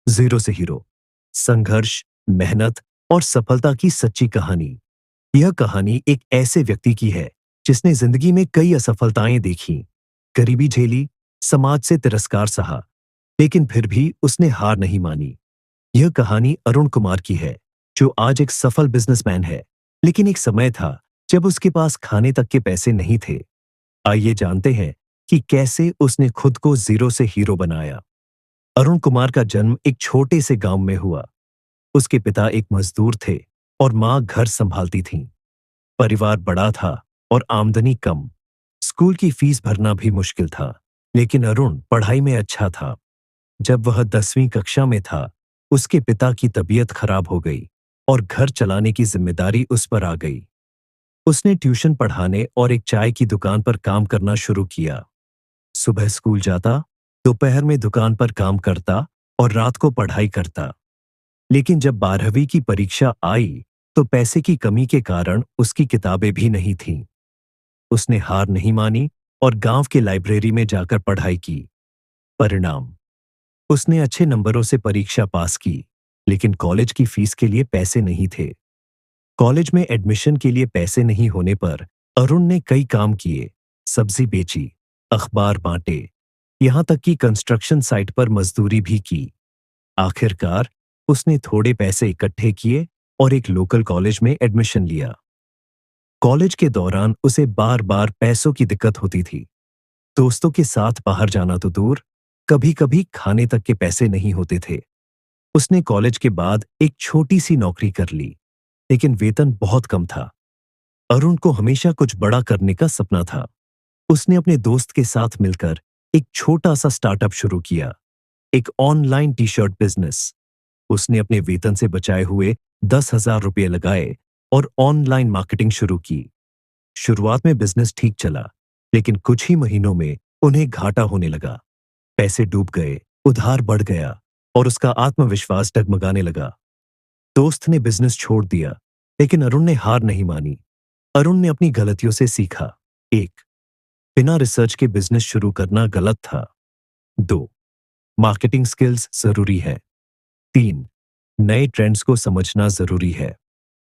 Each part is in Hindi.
जीरो से हीरो। संघर्ष, मेहनत और सफलता की सच्ची कहानी। यह कहानी एक ऐसे व्यक्ति की है जिसने जिंदगी में कई असफलताएं देखी, गरीबी झेली, समाज से तिरस्कार सहा, लेकिन फिर भी उसने हार नहीं मानी। यह कहानी अरुण कुमार की है, जो आज एक सफल बिजनेसमैन है। लेकिन एक समय था जब उसके पास खाने तक के पैसे नहीं थे। आइए जानते हैं कि कैसे उसने खुद को जीरो से हीरो बनाया। अरुण कुमार का जन्म एक छोटे से गांव में हुआ। उसके पिता एक मजदूर थे और मां घर संभालती थीं। परिवार बड़ा था और आमदनी कम। स्कूल की फीस भरना भी मुश्किल था, लेकिन अरुण पढ़ाई में अच्छा था। जब वह 10वीं कक्षा में था, उसके पिता की तबीयत खराब हो गई और घर चलाने की जिम्मेदारी उस पर आ गई। उसने ट्यूशन पढ़ाने और एक चाय की दुकान पर काम करना शुरू किया। सुबह स्कूल जाता, दोपहर में दुकान पर काम करता और रात को पढ़ाई करता। लेकिन जब 12वीं की परीक्षा आई, तो पैसे की कमी के कारण उसकी किताबें भी नहीं थीं। उसने हार नहीं मानी और गांव के लाइब्रेरी में जाकर पढ़ाई की। परिणाम, उसने अच्छे नंबरों से परीक्षा पास की, लेकिन कॉलेज की फीस के लिए पैसे नहीं थे। कॉलेज में एडमिशन के लिए पैसे नहीं होने पर अरुण ने कई काम किए। सब्जी बेची, अखबार बांटे, यहां तक कि कंस्ट्रक्शन साइट पर मजदूरी भी की। आखिरकार उसने थोड़े पैसे इकट्ठे किए और एक लोकल कॉलेज में एडमिशन लिया। कॉलेज के दौरान उसे बार बार पैसों की दिक्कत होती थी। दोस्तों के साथ बाहर जाना तो दूर, कभी कभी खाने तक के पैसे नहीं होते थे। उसने कॉलेज के बाद एक छोटी सी नौकरी कर ली, लेकिन वेतन बहुत कम था। अरुण को हमेशा कुछ बड़ा करने का सपना था। उसने अपने दोस्त के साथ मिलकर एक छोटा सा स्टार्टअप शुरू किया, एक ऑनलाइन टी शर्ट बिजनेस। उसने अपने वेतन से बचाए हुए 10,000 रुपये लगाए और ऑनलाइन मार्केटिंग शुरू की। शुरुआत में बिजनेस ठीक चला, लेकिन कुछ ही महीनों में उन्हें घाटा होने लगा। पैसे डूब गए, उधार बढ़ गया और उसका आत्मविश्वास डगमगाने लगा। दोस्त ने बिजनेस छोड़ दिया, लेकिन अरुण ने हार नहीं मानी। अरुण ने अपनी गलतियों से सीखा। 1. बिना रिसर्च के बिजनेस शुरू करना गलत था। 2. मार्केटिंग स्किल्स जरूरी है। 3. नए ट्रेंड्स को समझना जरूरी है।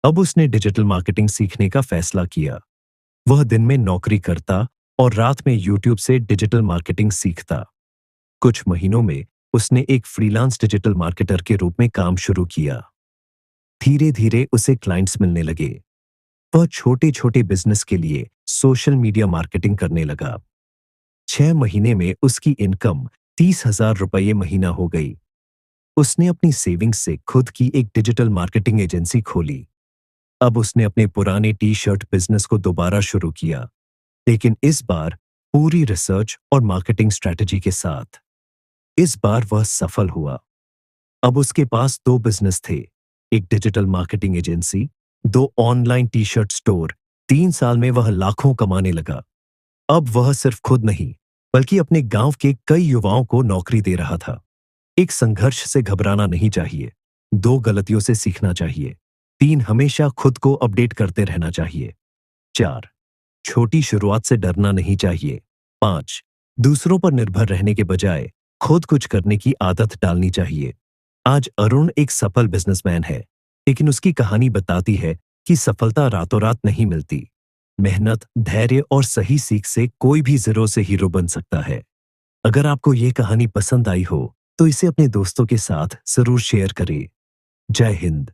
अब उसने डिजिटल मार्केटिंग सीखने का फैसला किया। वह दिन में नौकरी करता और रात में यूट्यूब से डिजिटल मार्केटिंग सीखता। कुछ महीनों में उसने एक फ्रीलांस डिजिटल मार्केटर के रूप में काम शुरू किया। धीरे धीरे उसे क्लाइंट्स मिलने लगे। वह छोटे छोटे बिजनेस के लिए सोशल मीडिया मार्केटिंग करने लगा। 6 महीने में उसकी इनकम 30,000 रुपये महीना हो गई। उसने अपनी सेविंग्स से खुद की एक डिजिटल मार्केटिंग एजेंसी खोली। अब उसने अपने पुराने टी शर्ट बिजनेस को दोबारा शुरू किया, लेकिन इस बार पूरी रिसर्च और मार्केटिंग स्ट्रेटजी के साथ। इस बार वह सफल हुआ। अब उसके पास 2 बिजनेस थे, एक digital marketing agency, 2 online T shirt store. 3 साल में वह लाखों कमाने लगा। अब वह सिर्फ खुद नहीं, बल्कि अपने गांव के कई युवाओं को नौकरी दे रहा था। एक संघर्ष से घबराना नहीं चाहिए। 2 गलतियों से सीखना चाहिए। 3. हमेशा खुद को अपडेट करते रहना चाहिए। 4. छोटी शुरुआत से डरना नहीं चाहिए। 5. दूसरों पर निर्भर रहने के बजाय खुद कुछ करने की आदत डालनी चाहिए। आज अरुण एक सफल बिजनेसमैन है, लेकिन उसकी कहानी बताती है कि सफलता रातों रात नहीं मिलती। मेहनत, धैर्य और सही सीख से कोई भी जीरो से हीरो बन सकता है। अगर आपको ये कहानी पसंद आई हो, तो इसे अपने दोस्तों के साथ जरूर शेयर करें। जय हिंद।